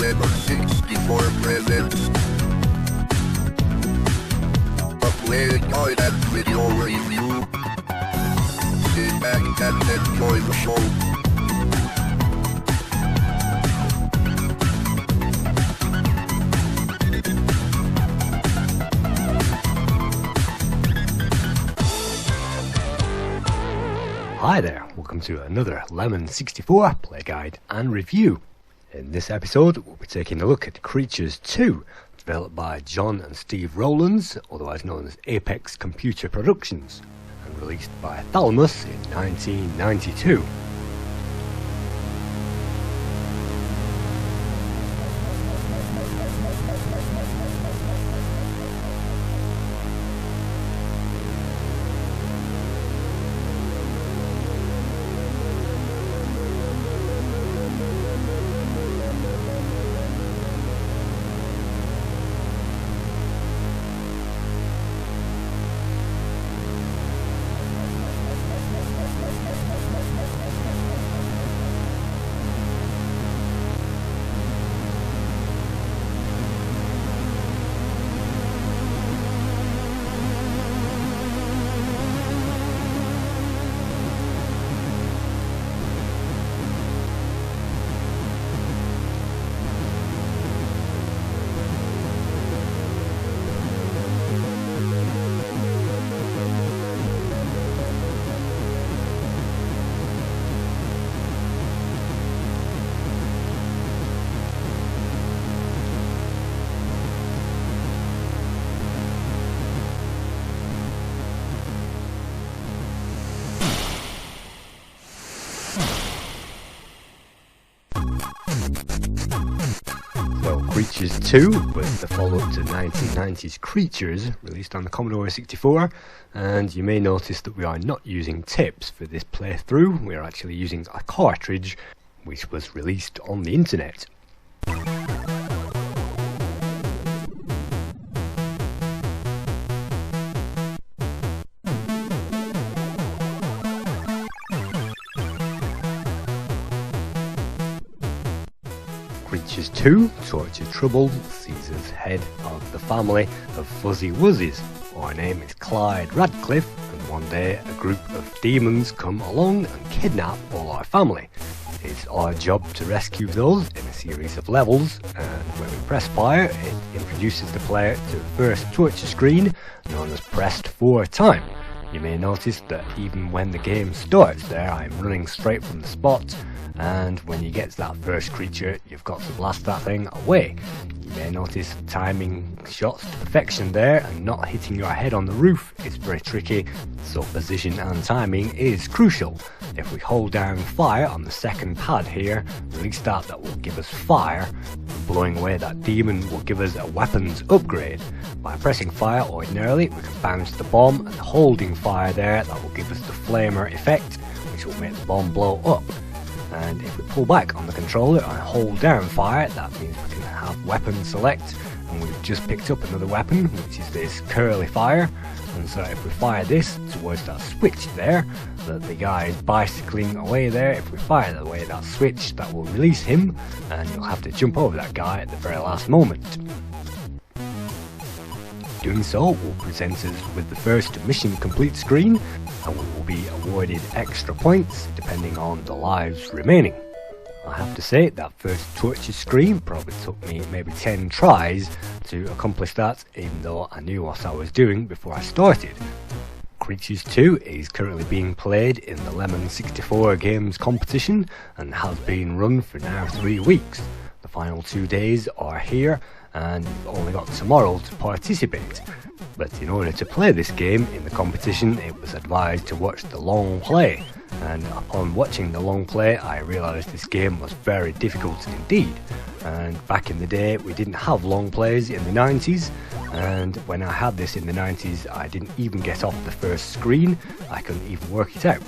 with a 64 present. A Playguide and video review. Sit back and enjoy the show. Hi there, welcome to another Lemon 64 play guide and review. In this episode we'll be taking a look at Creatures 2, developed by John and Steve Rowlands, otherwise known as Apex Computer Productions, and released by Thalamus in 1992. Creatures 2 was the follow-up to 1990's Creatures, released on the Commodore 64, and you may notice that we are not using tips for this playthrough. We are actually using a cartridge which was released on the internet. Creatures 2, Torture Trouble, Caesar's head of the family of Fuzzy Wuzzies. Our name is Clyde Radcliffe, and one day a group of demons come along and kidnap all our family. It's our job to rescue those in a series of levels, and when we press fire, it introduces the player to the first torture screen, known as pressed for time. You may notice that even when the game starts there, I'm running straight from the spot, and when you get to that first creature, you've got to blast that thing away. You may notice timing shots to perfection there, and not hitting your head on the roof is very tricky, so position and timing is crucial. If we hold down fire on the second pad here, release that will give us fire. Blowing away that demon will give us a weapons upgrade. By pressing fire ordinarily, we can bounce the bomb, and holding fire there, that will give us the flamer effect, which will make the bomb blow up. And if we pull back on the controller and hold down fire, that means we can have weapon select, and we've just picked up another weapon, which is this curly fire. And so if we fire this towards that switch there, that the guy is bicycling away there, if we fire away that switch, that will release him, and you'll have to jump over that guy at the very last moment. Doing so will present us with the first mission complete screen, and we will be awarded extra points depending on the lives remaining. I have to say that first torture screen probably took me maybe 10 tries to accomplish that, even though I knew what I was doing before I started. Creatures 2 is currently being played in the Lemon 64 Games competition and has been run for now 3 weeks. The final 2 days are here, and you've only got tomorrow to participate. But in order to play this game in the competition, it was advised to watch the long play, and upon watching the long play I realised this game was very difficult indeed. And back in the day we didn't have long plays in the 90s, and when I had this in the 90s I didn't even get off the first screen. I couldn't even work it out.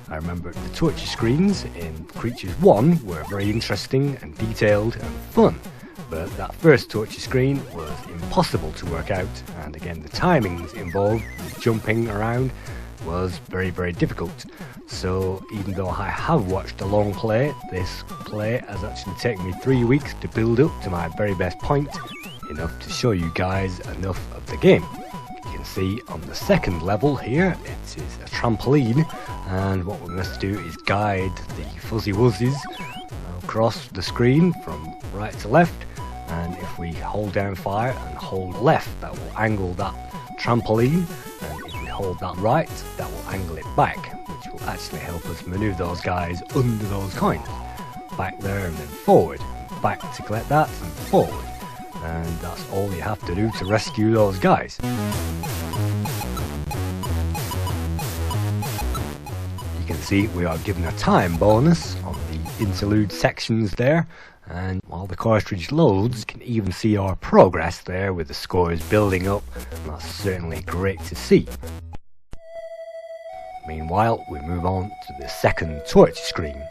I remember the torture screens in Creatures 1 were very interesting and detailed and fun, but that first torture screen was impossible to work out, and again the timings involved, jumping around, was very, very difficult. So even though I have watched a long play, this play has actually taken me 3 weeks to build up to my very best point, enough to show you guys enough of the game. You can see on the second level here, it is a trampoline, and what we must do is guide the fuzzy wuzzies across the screen from right to left, and if we hold down fire and hold left, that will angle that trampoline, and if we hold that right, that will angle it back, which will actually help us maneuver those guys under those coins. Back there and then forward, back to collect that and forward, and that's all you have to do to rescue those guys. You can see we are given a time bonus on the interlude sections there, and while the cartridge loads, you can even see our progress there with the scores building up, and that's certainly great to see. Meanwhile, we move on to the second torch screen.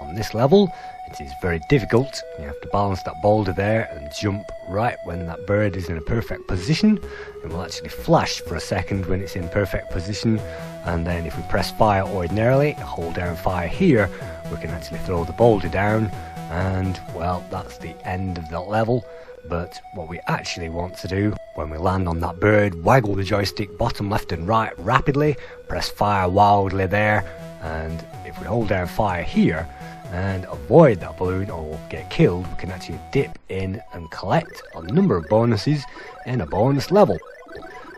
On this level, it is very difficult. You have to balance that boulder there and jump right when that bird is in a perfect position. It will actually flash for a second when it's in perfect position, and then if we press fire ordinarily, hold down fire here, we can actually throw the boulder down, and well, that's the end of that level. But what we actually want to do when we land on that bird, waggle the joystick bottom left and right rapidly, press fire wildly there, and if we hold down fire here and avoid that balloon or we'll get killed, we can actually dip in and collect a number of bonuses in a bonus level.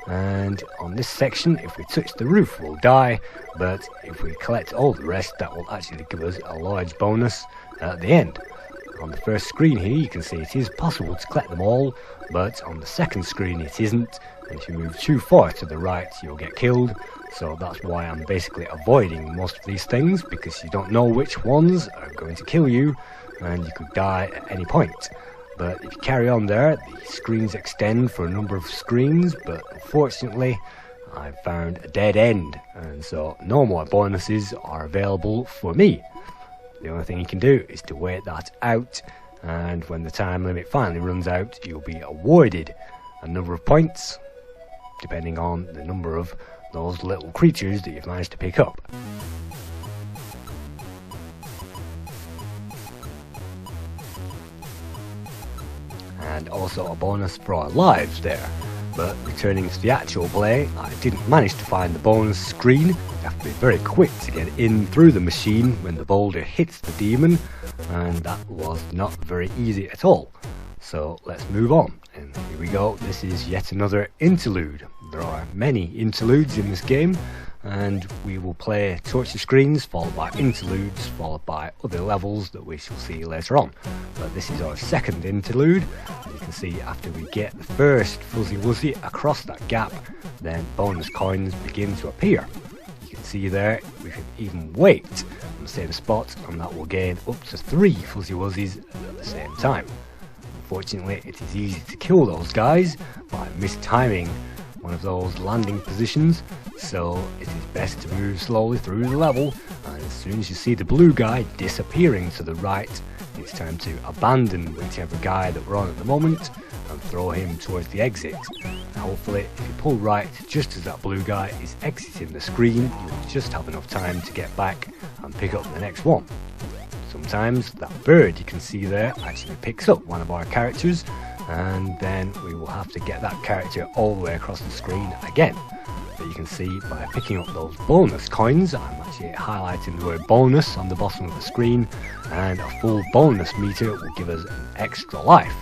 And on this section, if we touch the roof, we'll die, but if we collect all the rest, that will actually give us a large bonus at the end. On the first screen here, you can see it is possible to collect them all, but on the second screen it isn't, and if you move too far to the right, you'll get killed. So that's why I'm basically avoiding most of these things, because you don't know which ones are going to kill you, and you could die at any point. But if you carry on there, the screens extend for a number of screens, but unfortunately I've found a dead end, and so no more bonuses are available for me. The only thing you can do is to wait that out, and when the time limit finally runs out, you'll be awarded a number of points, depending on the number of those little creatures that you've managed to pick up. And also a bonus for our lives there. But returning to the actual play, I didn't manage to find the bonus screen. You have to be very quick to get in through the machine when the boulder hits the demon, and that was not very easy at all. So let's move on, and here we go. This is yet another interlude. There are many interludes in this game, and we will play torture screens followed by interludes followed by other levels that we shall see later on. But this is our second interlude. As you can see, after we get the first fuzzy wuzzy across that gap, then bonus coins begin to appear. You can see there we can even wait on the same spot, and that will gain up to 3 fuzzy wuzzies at the same time. Unfortunately, it is easy to kill those guys by mistiming one of those landing positions, so it is best to move slowly through the level, and as soon as you see the blue guy disappearing to the right, it's time to abandon whichever guy that we're on at the moment and throw him towards the exit. And hopefully, if you pull right just as that blue guy is exiting the screen, you'll just have enough time to get back and pick up the next one. Sometimes that bird you can see there actually picks up one of our characters, and then we will have to get that character all the way across the screen again. But you can see by picking up those bonus coins, I'm actually highlighting the word bonus on the bottom of the screen, and a full bonus meter will give us an extra life.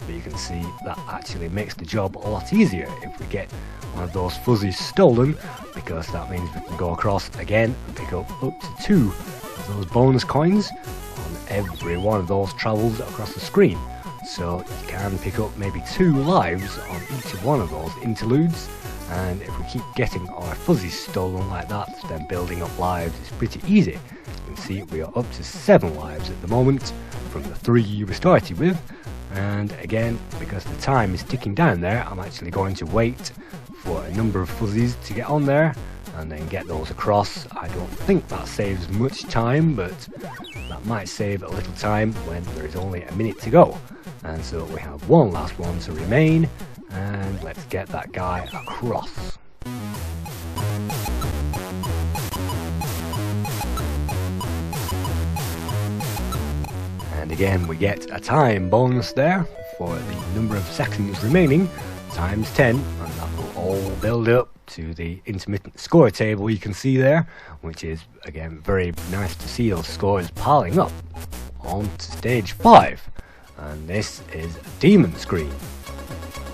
But you can see that actually makes the job a lot easier if we get one of those fuzzies stolen, because that means we can go across again and pick up to 2 of those bonus coins on every one of those travels across the screen. So you can pick up maybe 2 lives on each of one of those interludes, and if we keep getting our fuzzies stolen like that, then building up lives is pretty easy. You can see we are up to 7 lives at the moment from the 3 we started with, and again, because the time is ticking down there, I'm actually going to wait for a number of fuzzies to get on there and then get those across. I don't think that saves much time, but that might save a little time when there is only a minute to go. And so we have one last one to remain, and let's get that guy across. again we get a time bonus there for the number of seconds remaining, times 10, and that will all build up to the intermittent score table you can see there, which is again very nice to see those scores piling up. On to stage 5, and this is a demon screen.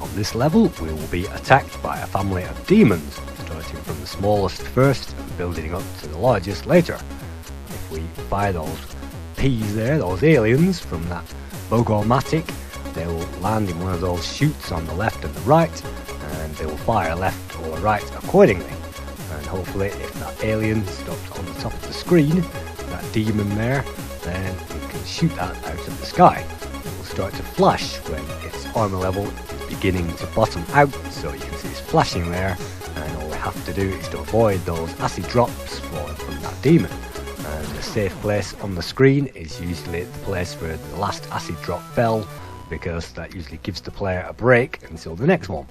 On this level we will be attacked by a family of demons, starting from the smallest first and building up to the largest later. If we fire those peas there, those aliens from that Bogomatic, they will land in one of those chutes on the left and the right, and they will fire left or right accordingly. And hopefully if that alien stops on the top of the screen, that demon there, then you can shoot that out of the sky. It will start to flash when its armor level is beginning to bottom out, so you can see it's flashing there, and all we have to do is to avoid those acid drops falling from that demon. And the safe place on the screen is usually the place where the last acid drop fell, because that usually gives the player a break until the next one.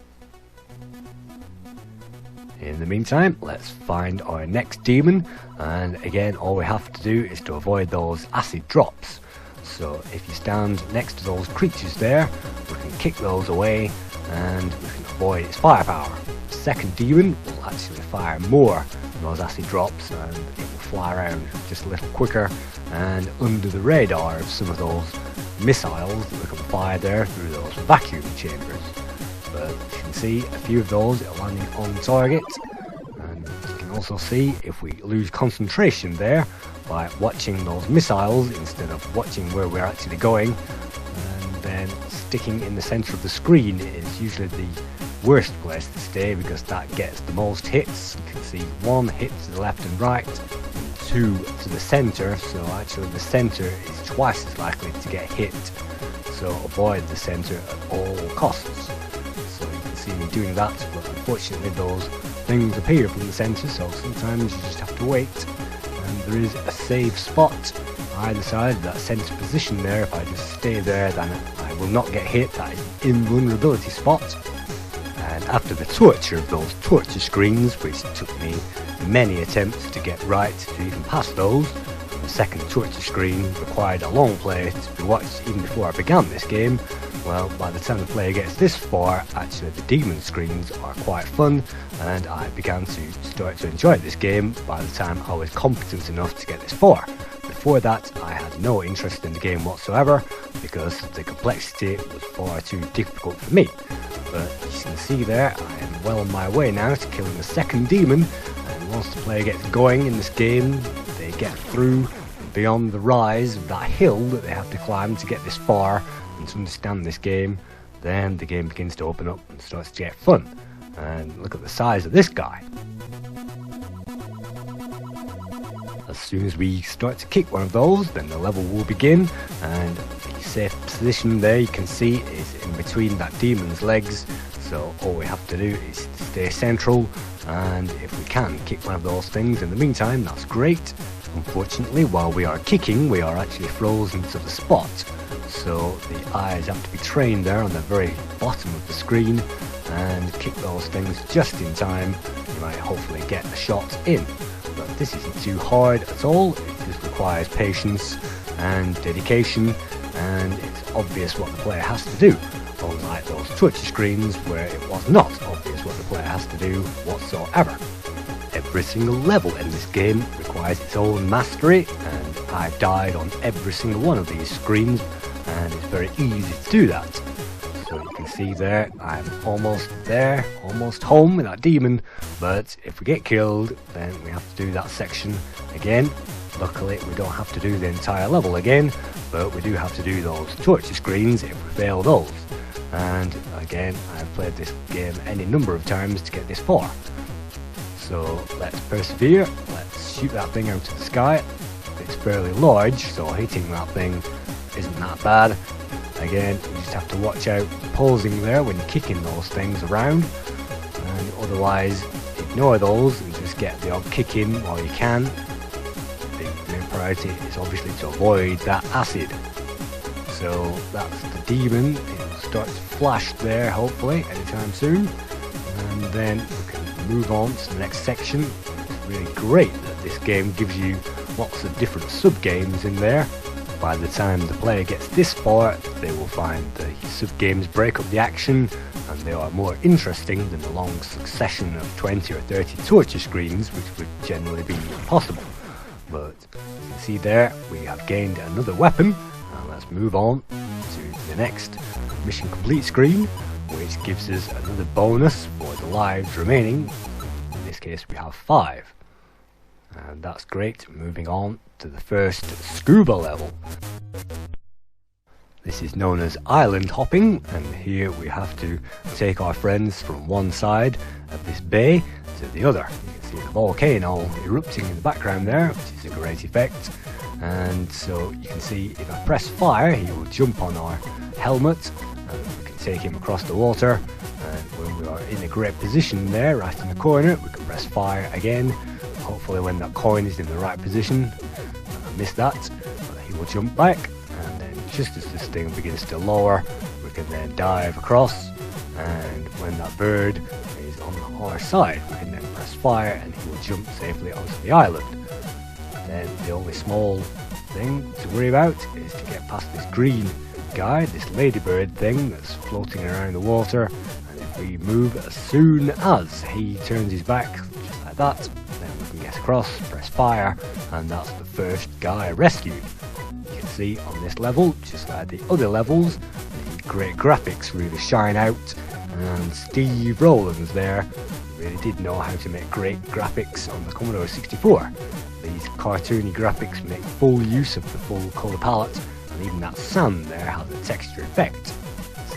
In the meantime, let's find our next demon, and again all we have to do is to avoid those acid drops. So if you stand next to those creatures there, we can kick those away and we can avoid its firepower. The second demon will actually fire more than those acid drops, and it will fly around just a little quicker and under the radar of some of those missiles that we can fire there through those vacuum chambers. But you can see a few of those are landing on target, and you can also see if we lose concentration there by watching those missiles instead of watching where we're actually going, and then sticking in the center of the screen is usually the worst place to stay because that gets the most hits. You can see 1 hit to the left and right, 2 to the center, so actually the center is twice as likely to get hit, so avoid the center at all costs. So you can see me doing that, but unfortunately those things appear from the center, so sometimes you just have to wait. And there is a safe spot either side of that center position there. If I just stay there, then I will not get hit. That is an invulnerability spot. And after the torture of those torture screens, which took me many attempts to get right to even pass those, the second torture screen required a long play to be watched even before I began this game. Well, by the time the player gets this far, actually the demon screens are quite fun, and I began to start to enjoy this game by the time I was competent enough to get this far. Before that, I had no interest in the game whatsoever, because the complexity was far too difficult for me. But as you can see there, I am well on my way now to killing the second demon, and once the player gets going in this game, they get through beyond the rise of that hill that they have to climb to get this far and to understand this game, then the game begins to open up and starts to get fun. And look at the size of this guy. As soon as we start to kick one of those, then the level will begin, and the safe position there you can see is in between that demon's legs, so all we have to do is to stay central, and if we can kick one of those things in the meantime, that's great. Unfortunately, while we are kicking, we are actually frozen to the spot, so the eyes have to be trained there on the very bottom of the screen, and kick those things just in time. You might hopefully get a shot in. But this isn't too hard at all. It just requires patience and dedication, and it's obvious what the player has to do, unlike those torture screens where it was not obvious what the player has to do whatsoever. Every single level in this game requires its own mastery, and I've died on every single one of these screens, and it's very easy to do that. So you can see there, I'm almost there, almost home with that demon, but if we get killed, then we have to do that section again. Luckily, we don't have to do the entire level again, but we do have to do those torture screens if we fail those. And again, I've played this game any number of times to get this far. So let's persevere, let's shoot that thing out of the sky. It's fairly large, so hitting that thing isn't that bad. Again, you just have to watch out posing there when you're kicking those things around, and otherwise ignore those and just get the odd kick in while you can. The main priority is obviously to avoid that acid. So that's the demon. It'll start to flash there hopefully anytime soon, and then we can move on to the next section. It's really great that this game gives you lots of different sub-games in there. by the time the player gets this far, they will find the sub-games break up the action, and they are more interesting than the long succession of 20 or 30 torture screens, which would generally be impossible. But you can see there, we have gained another weapon, and let's move on to the next mission complete screen, which gives us another bonus for the lives remaining. In this case we have 5. And that's great. Moving on to the first scuba level. This is known as island hopping, and here we have to take our friends from one side of this bay to the other. You can see the volcano erupting in the background there, which is a great effect. And so you can see if I press fire, he will jump on our helmet, and we can take him across the water. And when we are in a great position there, right in the corner, we can press fire again. Hopefully when that coin is in the right position. I missed that, but he will jump back, and then just as this thing begins to lower, we can then dive across, and when that bird is on our side, we can then press fire and he will jump safely onto the island. And then the only small thing to worry about is to get past this green guy, this ladybird thing that's floating around the water, and if we move as soon as he turns his back, just like that, then we can get across, press fire, and that's the first guy rescued. You can see on this level, just like the other levels, the great graphics really shine out, and Steve Rowlands there really did know how to make great graphics on the Commodore 64. These cartoony graphics make full use of the full colour palette, and even that sand there has a texture effect.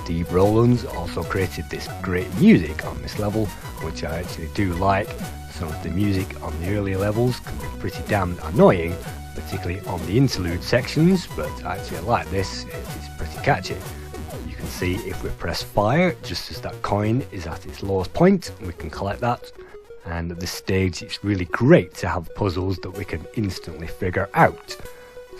Steve Rowlands also created this great music on this level, which I actually do like. Some of the music on the earlier levels can be pretty damned annoying, particularly on the interlude sections, but I actually like this, it is pretty catchy. You can see if we press fire, just as that coin is at its lowest point, we can collect that. And at this stage it's really great to have puzzles that we can instantly figure out.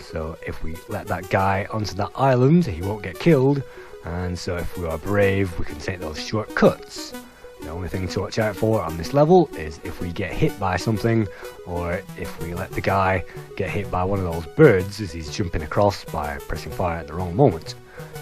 So if we let that guy onto that island, he won't get killed, and so if we are brave, we can take those shortcuts. The only thing to watch out for on this level is if we get hit by something, or if we let the guy get hit by one of those birds as he's jumping across by pressing fire at the wrong moment.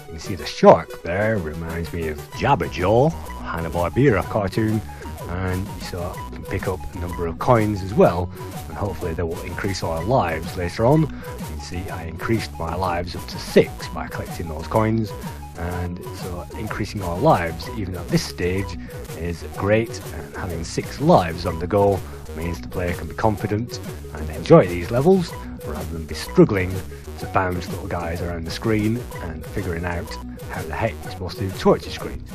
You can see the shark there reminds me of Jabberjaw, Hanna-Barbera cartoon, and so you can pick up a number of coins as well, and hopefully they will increase our lives later on. You can see I increased my lives up to 6 by collecting those coins, and so increasing our lives even at this stage is great, and having 6 lives on the go means the player can be confident and enjoy these levels rather than be struggling to bounce little guys around the screen and figuring out how the heck you're supposed to do torture screens.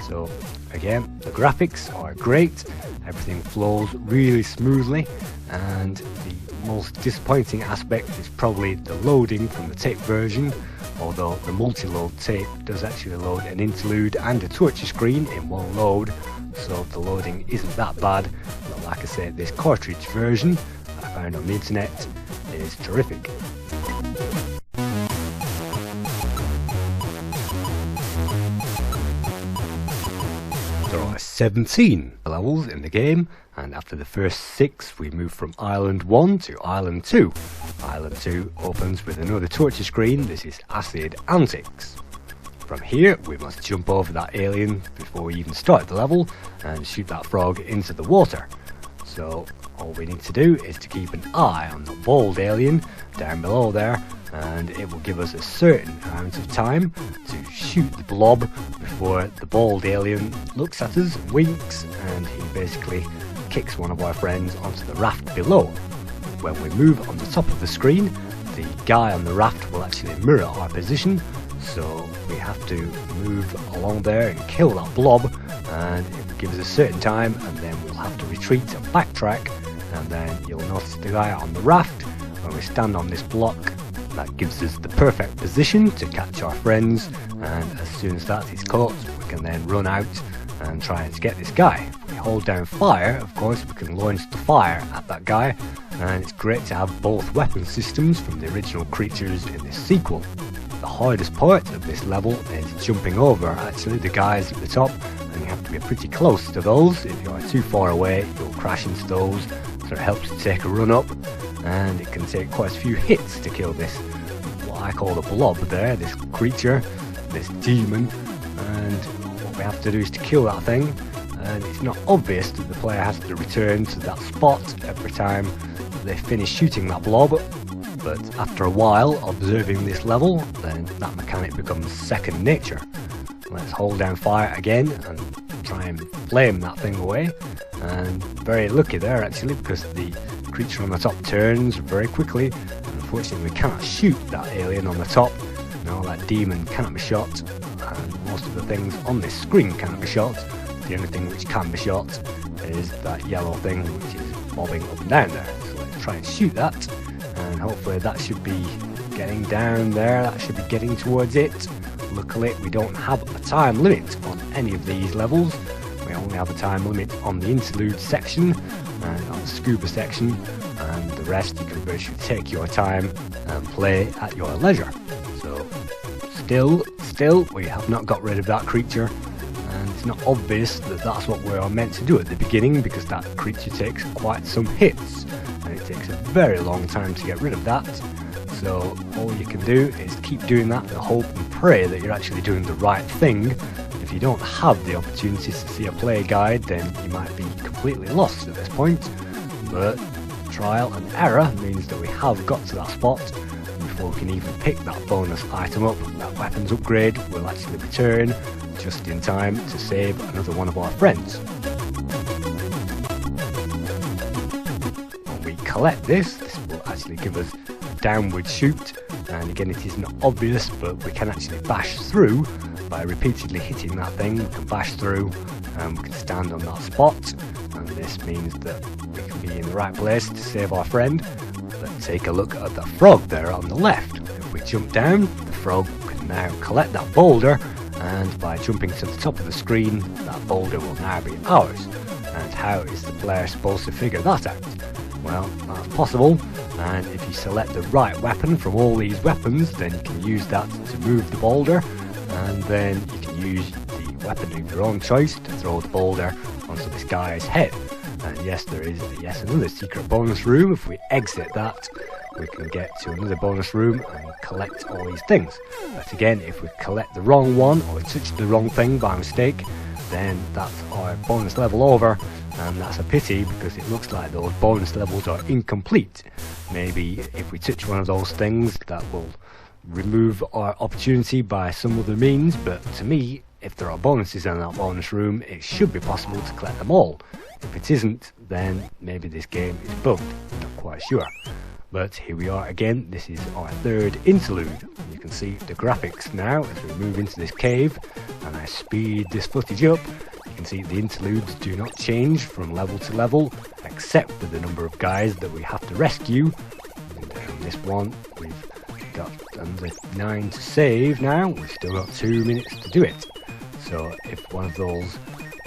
So again, the graphics are great, everything flows really smoothly, and the most disappointing aspect is probably the loading from the tape version, although the multi-load tape does actually load an interlude and a torture screen in one load, so the loading isn't that bad. But like I said, this cartridge version that I found on the internet is terrific. There are 17 levels in the game, and after the first 6 we move from Island 1 to Island 2. Island 2 opens with another torture screen. This is Acid Antics. From here we must jump over that alien before we even start the level and shoot that frog into the water. So all we need to do is to keep an eye on the bald alien down below there, and it will give us a certain amount of time to shoot the blob before the bald alien looks at us, winks, and he basically kicks one of our friends onto the raft below. When we move on the top of the screen, the guy on the raft will actually mirror our position, so we have to move along there and kill that blob, and it will give us a certain time, and then we'll have to retreat and backtrack, and then you'll notice the guy on the raft, when we stand on this block, that gives us the perfect position to catch our friends, and as soon as that is caught, we can then run out and try to get this guy. If we hold down fire, of course, we can launch the fire at that guy, and it's great to have both weapon systems from the original creatures in this sequel. The hardest part of this level is jumping over actually the guys at the top, and you have to be pretty close to those. If you are too far away, you'll crash into those, so it helps to take a run up, and it can take quite a few hits to kill this. What I call the blob there, this creature, this demon, and what we have to do is to kill that thing, and it's not obvious that the player has to return to that spot every time they finish shooting that blob, but after a while observing this level, then that mechanic becomes second nature. Let's hold down fire again and try and flame that thing away, and very lucky there actually, because the creature on the top turns very quickly. Unfortunately we cannot shoot that alien on the top. No, that demon cannot be shot, and most of the things on this screen cannot be shot. The only thing which can be shot is that yellow thing which is bobbing up and down there. So let's try and shoot that, and hopefully that should be getting down there, that should be getting towards it. Luckily we don't have a time limit on any of these levels. We only have a time limit on the interlude section and on the scuba section, and the rest you can virtually take your time and play at your leisure. So still we have not got rid of that creature, and it's not obvious that that's what we're meant to do at the beginning, because that creature takes quite some hits and it takes a very long time to get rid of that. So all you can do is keep doing that and hope and pray that you're actually doing the right thing. If you don't have the opportunities to see a play guide, then you might be completely lost at this point. But trial and error means that we have got to that spot, and before we can even pick that bonus item up, that weapons upgrade will actually return just in time to save another one of our friends. When we collect this will actually give us a downward shoot, and again it isn't obvious, but we can actually bash through by repeatedly hitting that thing. We can bash through and we can stand on that spot, and this means that we can be in the right place to save our friend. Let's take a look at the frog there on the left. If we jump down, the frog can now collect that boulder, and by jumping to the top of the screen, that boulder will now be ours. And how is the player supposed to figure that out? Well, that's possible, and if you select the right weapon from all these weapons, then you can use that to move the boulder, and then you can use the weapon of your own choice to throw the boulder onto this guy's head. And yes, there is another secret bonus room. If we exit that, we can get to another bonus room and collect all these things. But again, if we collect the wrong one or touch the wrong thing by mistake, then that's our bonus level over, and that's a pity because it looks like those bonus levels are incomplete. Maybe if we touch one of those things, that will remove our opportunity by some other means, but to me, if there are bonuses in that bonus room, it should be possible to collect them all. If it isn't, then maybe this game is bugged, I'm not quite sure. But here we are again, this is our third interlude. You can see the graphics now as we move into this cave, and I speed this footage up. You can see the interludes do not change from level to level, except for the number of guys that we have to rescue. And this one, we've got under 9 to save now, we've still got 2 minutes to do it. So if one of those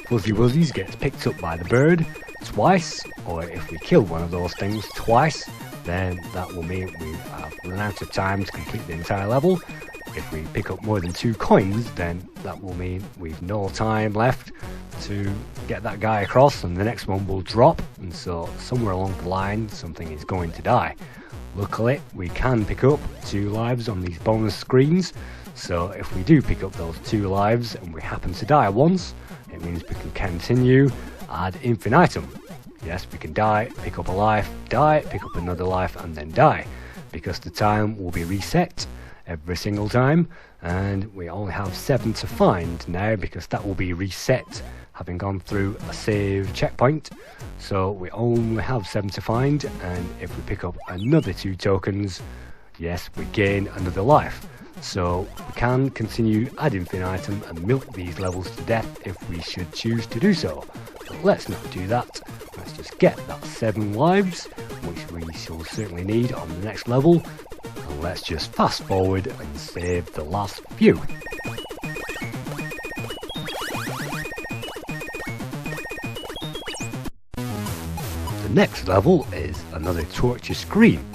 fuzzy wuzzies gets picked up by the bird twice, or if we kill one of those things twice, then that will mean we have run out of time to complete the entire level. If we pick up more than 2 coins, then that will mean we've no time left to get that guy across, and the next one will drop, and so somewhere along the line something is going to die. Luckily we can pick up 2 lives on these bonus screens, so if we do pick up those 2 lives and we happen to die once, it means we can continue ad infinitum. Yes, we can die, pick up a life, die, pick up another life, and then die, because the time will be reset every single time, and we only have 7 to find now, because that will be reset having gone through a save checkpoint. So we only have 7 to find, and if we pick up another 2 tokens, yes, we gain another life. So we can continue ad infinitum and milk these levels to death if we should choose to do so. But let's not do that. Let's just get that 7 lives, which we shall certainly need on the next level. And let's just fast forward and save the last few. The next level is another torture screen.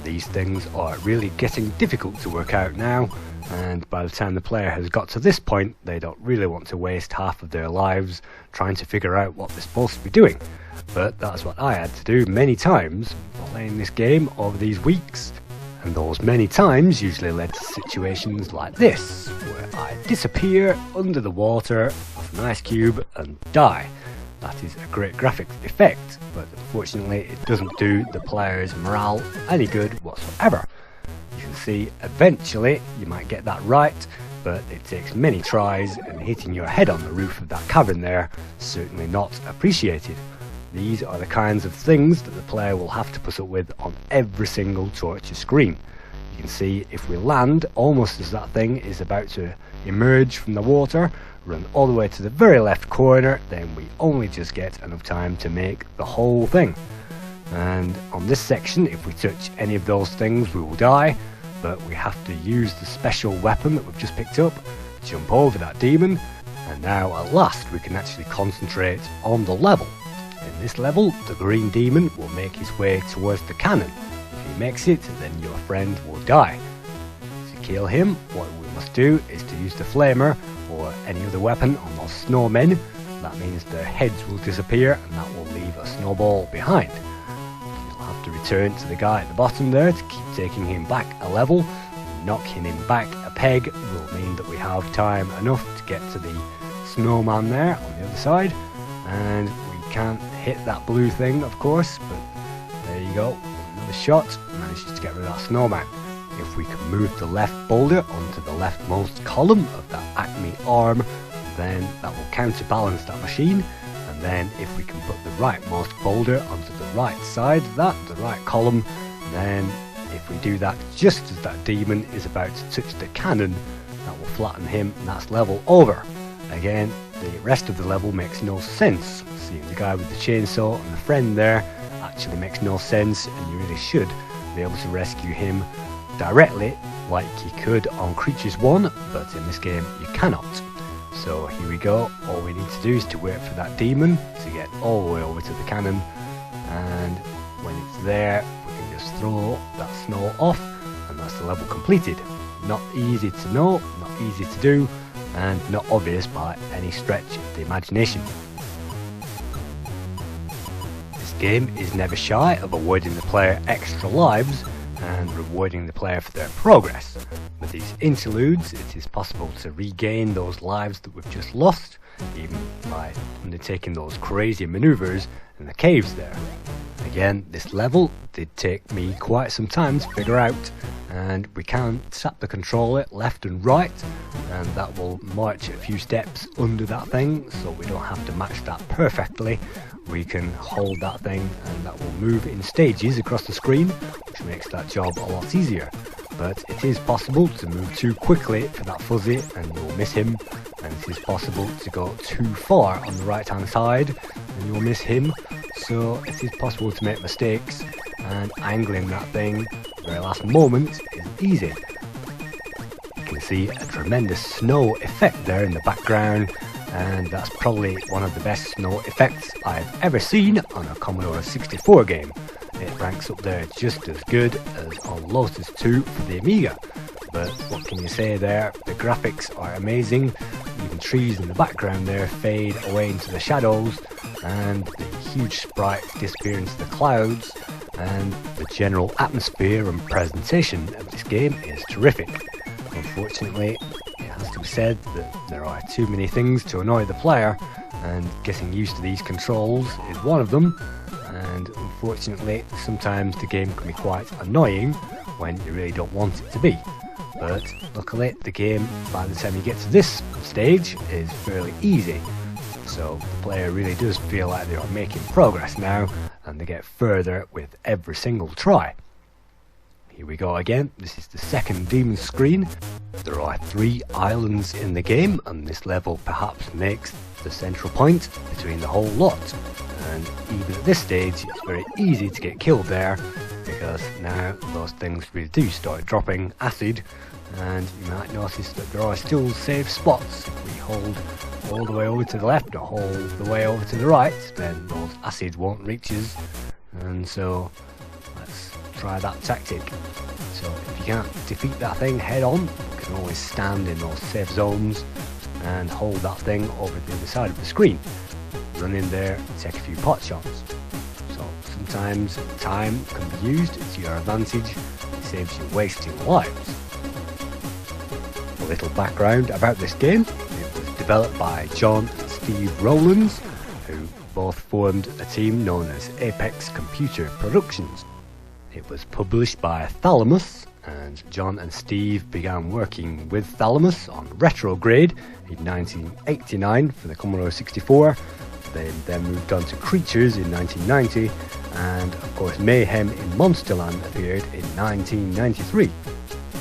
These things are really getting difficult to work out now, and by the time the player has got to this point, they don't really want to waste half of their lives trying to figure out what they're supposed to be doing. But that's what I had to do many times playing this game over these weeks, And those many times usually led to situations like this, where I disappear under the water of an ice cube and die. That is a great graphic effect, but unfortunately it doesn't do the player's morale any good whatsoever. You can see eventually you might get that right, but it takes many tries, and hitting your head on the roof of that cavern there is certainly not appreciated. These are the kinds of things that the player will have to put up with on every single torture screen. You can see if we land almost as that thing is about to emerge from the water, run all the way to the very left corner, then we only just get enough time to make the whole thing. And on this section, if we touch any of those things, we will die, but we have to use the special weapon that we've just picked up, jump over that demon, and now at last we can actually concentrate on the level. In this level, the green demon will make his way towards the cannon. If he makes it, then your friend will die. To kill him, what we must do is to use the flamer or any other weapon on those snowmen. That means their heads will disappear and that will leave a snowball behind. You'll have to return to the guy at the bottom there to keep taking him back a level. Knocking him back a peg will mean that we have time enough to get to the snowman there on the other side, and we can't hit that blue thing of course, but there you go, another shot, manages to get rid of that snowman. If we can move the left boulder onto the leftmost column of that Acme arm, then that will counterbalance that machine, and then if we can put the rightmost boulder onto the right side of that, the right column, then if we do that just as that demon is about to touch the cannon, that will flatten him and that's level over. Again, the rest of the level makes no sense. Seeing the guy with the chainsaw and the friend there actually makes no sense, and you really should be able to rescue him directly like you could on Creatures 1, but in this game you cannot. So here we go, all we need to do is to wait for that demon to get all the way over to the cannon, and when it's there we can just throw that snow off and that's the level completed. Not easy to know, not easy to do, and not obvious by any stretch of the imagination. This game is never shy of awarding the player extra lives and rewarding the player for their progress. With these interludes, it is possible to regain those lives that we've just lost, even by undertaking those crazy maneuvers in the caves there. Again, this level did take me quite some time to figure out, and we can tap the controller left and right, and that will march a few steps under that thing, so we don't have to match that perfectly. We can hold that thing and that will move in stages across the screen, which makes that job a lot easier. But it is possible to move too quickly for that fuzzy and you'll miss him, and it is possible to go too far on the right hand side and you'll miss him. So it is possible to make mistakes, and angling that thing at the very last moment is easy. You can see a tremendous snow effect there in the background, and that's probably one of the best snow effects I've ever seen on a Commodore 64 game. It ranks up there just as good as on Lotus 2 for the Amiga. But what can you say there, the graphics are amazing, even trees in the background there fade away into the shadows, and the huge sprites disappear into the clouds, and the general atmosphere and presentation of this game is terrific. Unfortunately, it has to be said that there are too many things to annoy the player, and getting used to these controls is one of them, and unfortunately sometimes the game can be quite annoying when you really don't want it to be. But luckily the game, by the time you get to this stage, is fairly easy, so the player really does feel like they are making progress now, and they get further with every single try. Here we go again, this is the second demon screen. There are 3 islands in the game, and this level perhaps makes the central point between the whole lot. And even at this stage, it's very easy to get killed there, because now those things really do start dropping acid, and you might notice that there are still safe spots. If we hold all the way over to the left or hold the way over to the right, then those acid won't reach us, and so let's try that tactic. So if you can't defeat that thing head on, you can always stand in those safe zones and hold that thing over the other side of the screen. Run in there and take a few pot shots. So sometimes time can be used to your advantage. This saves you wasting lives. A little background about this game. It was developed by John and Steve Rowlands, who both formed a team known as Apex Computer Productions. It was published by Thalamus, and John and Steve began working with Thalamus on Retrograde in 1989 for the Commodore 64. They then moved on to Creatures in 1990, and of course Mayhem in Monsterland appeared in 1993.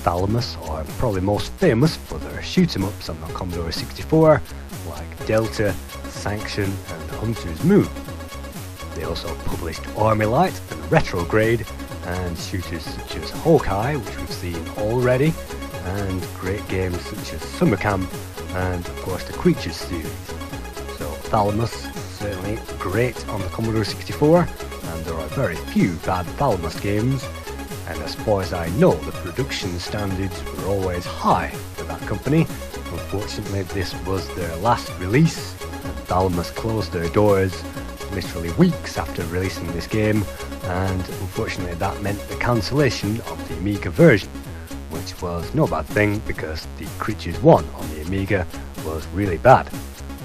Thalamus are probably most famous for their shoot-em-ups on the Commodore 64, like Delta, Sanction and Hunter's Moon. They also published Army Light and Retrograde, and shooters such as Hawkeye, which we've seen already, and great games such as Summer Camp and of course the Creatures series. So Thalamus, certainly great on the Commodore 64, and there are very few bad Thalamus games, and as far as I know the production standards were always high for that company. Unfortunately this was their last release, and Thalamus closed their doors literally weeks after releasing this game, and unfortunately that meant the cancellation of the Amiga version, which was no bad thing because the Creatures 1 on the Amiga was really bad.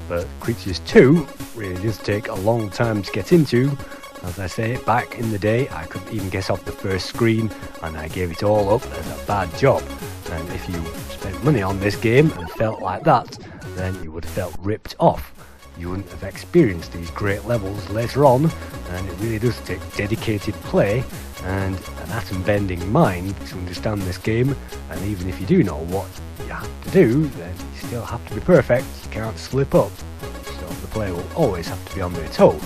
But Creatures 2 really does take a long time to get into. As I say, back in the day I couldn't even get off the first screen and I gave it all up as a bad job. And if you spent money on this game and felt like that, then you would have felt ripped off. You wouldn't have experienced these great levels later on, and it really does take dedicated play and an atom-bending mind to understand this game, and even if you do know what you have to do, then you still have to be perfect, you can't slip up, so the player will always have to be on their toes.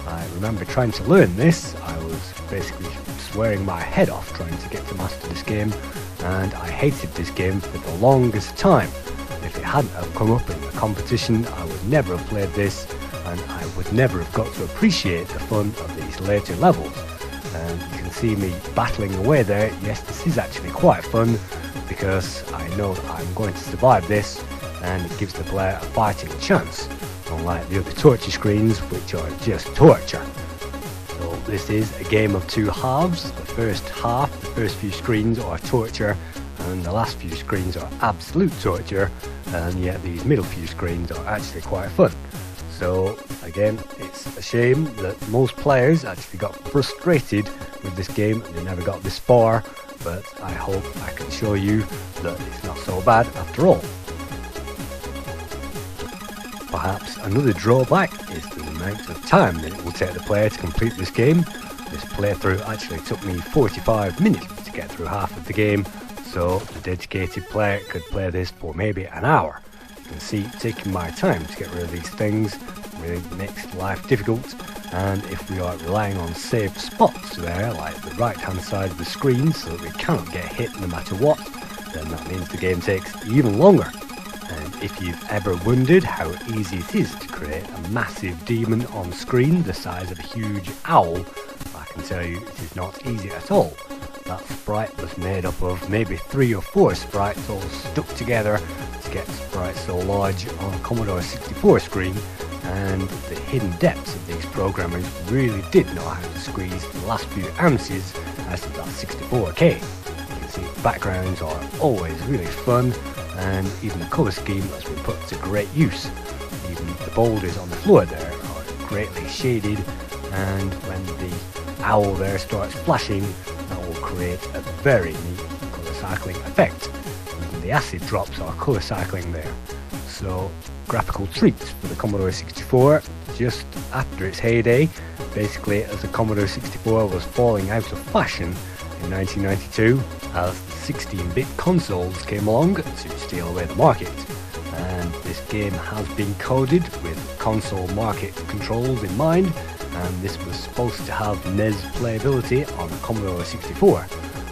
I remember trying to learn this. I was basically swearing my head off trying to get to master this game, and I hated this game for the longest time. If it hadn't have come up in the competition, I would never have played this, and I would never have got to appreciate the fun of these later levels. And you can see me battling away there. Yes, this is actually quite fun, because I know that I'm going to survive this, and it gives the player a fighting chance, unlike the other torture screens, which are just torture. So this is a game of two halves. The first half, the first few screens are torture, and the last few screens are absolute torture, and yet these middle few screens are actually quite fun. So again, it's a shame that most players actually got frustrated with this game and they never got this far, but I hope I can show you that it's not so bad after all. Perhaps another drawback is the amount of time that it will take the player to complete this game. This playthrough actually took me 45 minutes to get through half of the game, so the dedicated player could play this for maybe an hour. You can see taking my time to get rid of these things really makes life difficult, and if we are relying on safe spots there, like the right hand side of the screen so that we cannot get hit no matter what, then that means the game takes even longer. And if you've ever wondered how easy it is to create a massive demon on screen the size of a huge owl, I can tell you it is not easy at all. That sprite was made up of maybe 3 or 4 sprites all stuck together to get sprites so large on a Commodore 64 screen, and the hidden depths of these programmers really did know how to squeeze the last few ounces out of that 64K. You can see the backgrounds are always really fun, and even the colour scheme has been put to great use. Even the boulders on the floor there are greatly shaded, and when the owl there starts flashing, that will create a very neat colour cycling effect. Even the acid drops are colour cycling there. So graphical treats for the Commodore 64 just after its heyday, basically as the Commodore 64 was falling out of fashion in 1992 as the 16-bit consoles came along to steal away the market. And this game has been coded with console market controls in mind, and this was supposed to have NES playability on the Commodore 64.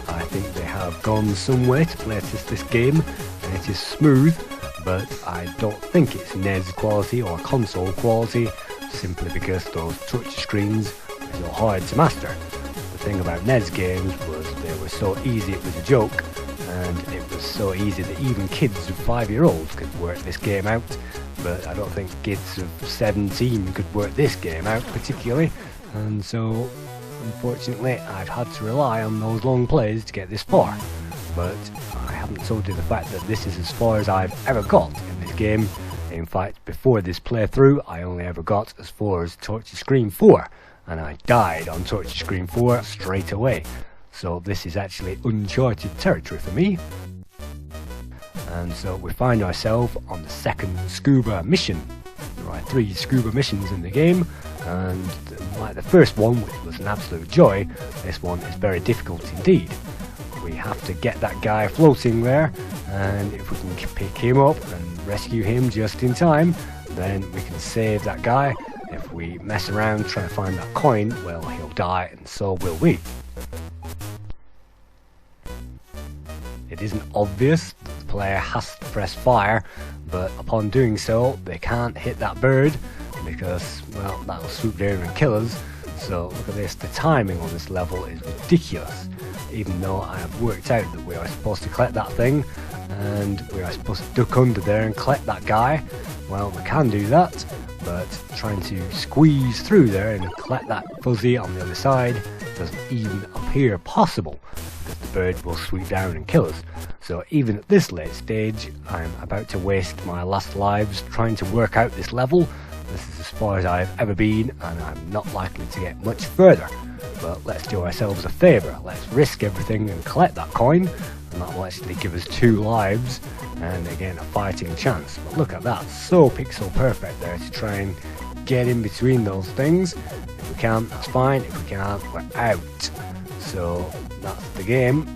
I think they have gone somewhere to playtest this game, and it is smooth, but I don't think it's NES quality or console quality, simply because those touch screens are so hard to master. The thing about NES games was they were so easy it was a joke, and it was so easy that even kids of 5-year-olds could work this game out, but I don't think kids of 17 could work this game out particularly, and so unfortunately I've had to rely on those long plays to get this far, but I haven't told you the fact that this is as far as I've ever got in this game. In fact, before this playthrough I only ever got as far as Torture Screen 4, and I died on Torture Screen 4 straight away, so this is actually uncharted territory for me. And so we find ourselves on the second scuba mission. There are 3 scuba missions in the game, and like the first one, which was an absolute joy, this one is very difficult indeed. We have to get that guy floating there, and if we can pick him up and rescue him just in time, then we can save that guy. If we mess around trying to find that coin, well, he'll die, and so will we. It isn't obvious that the player has to press fire, but upon doing so they can't hit that bird because, well, that'll swoop down and kill us. So look at this, the timing on this level is ridiculous. Even though I have worked out that we are supposed to collect that thing and we are supposed to duck under there and collect that guy, well, we can do that, but trying to squeeze through there and collect that fuzzy on the other side doesn't even appear possible, because the bird will swoop down and kill us. So even at this late stage, I'm about to waste my last lives trying to work out this level. This is as far as I've ever been, and I'm not likely to get much further. But let's do ourselves a favour, let's risk everything and collect that coin, and that will actually give us 2 lives, and again a fighting chance. But look at that, so pixel perfect there to try and get in between those things. If we can, that's fine, if we can't, we're out. So that's the game,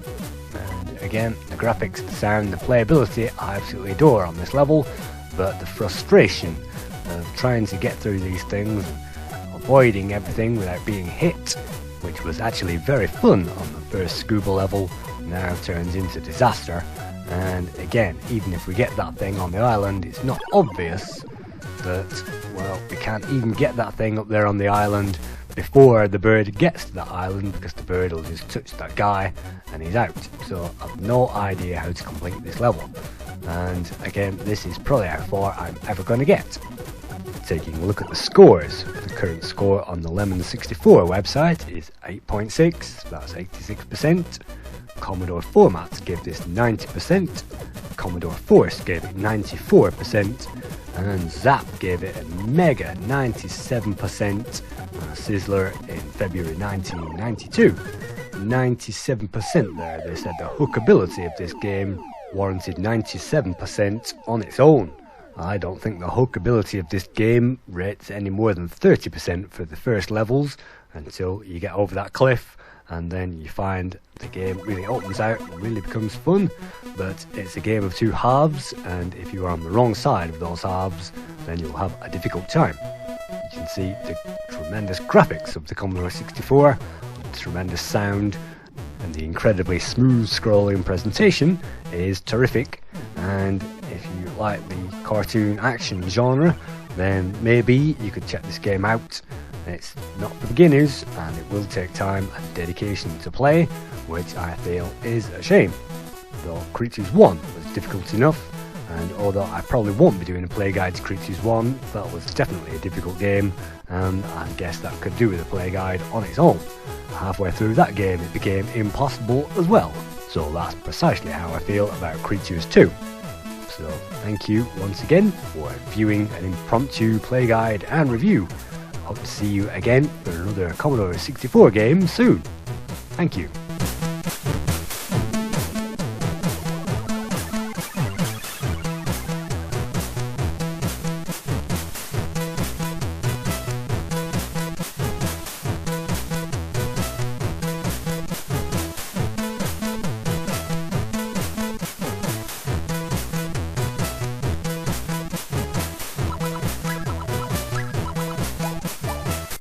and again, the graphics, the sound, the playability I absolutely adore on this level, but the frustration of trying to get through these things and avoiding everything without being hit, which was actually very fun on the first scuba level, now turns into disaster. And again, even if we get that thing on the island, it's not obvious that, well, we can't even get that thing up there on the island before the bird gets to that island, because the bird will just touch that guy and he's out. So I've no idea how to complete this level, and again, this is probably how far I'm ever going to get. Taking a look at the scores, the current score on the Lemon64 website is 8.6, that's 86%. Commodore Formats gave this 90%, Commodore Force gave it 94%, and Zap gave it a mega 97%, and a Sizzler in February 1992. 97% there, they said the hookability of this game warranted 97% on its own. I don't think the hookability of this game rates any more than 30% for the first levels, until you get over that cliff, and then you find the game really opens out and really becomes fun. But it's a game of 2 halves, and if you are on the wrong side of those halves, then you'll have a difficult time. You can see the tremendous graphics of the Commodore 64, the tremendous sound, and the incredibly smooth scrolling presentation is terrific. And if you like the cartoon action genre, then maybe you could check this game out. It's not for beginners, and it will take time and dedication to play, which I feel is a shame. Though Creatures 1 was difficult enough, and although I probably won't be doing a Playguide to Creatures 1, that was definitely a difficult game, and I guess that could do with a Playguide on its own. Halfway through that game it became impossible as well, so that's precisely how I feel about Creatures 2. So thank you once again for viewing an impromptu Playguide and review. Hope to see you again for another Commodore 64 game soon. Thank you.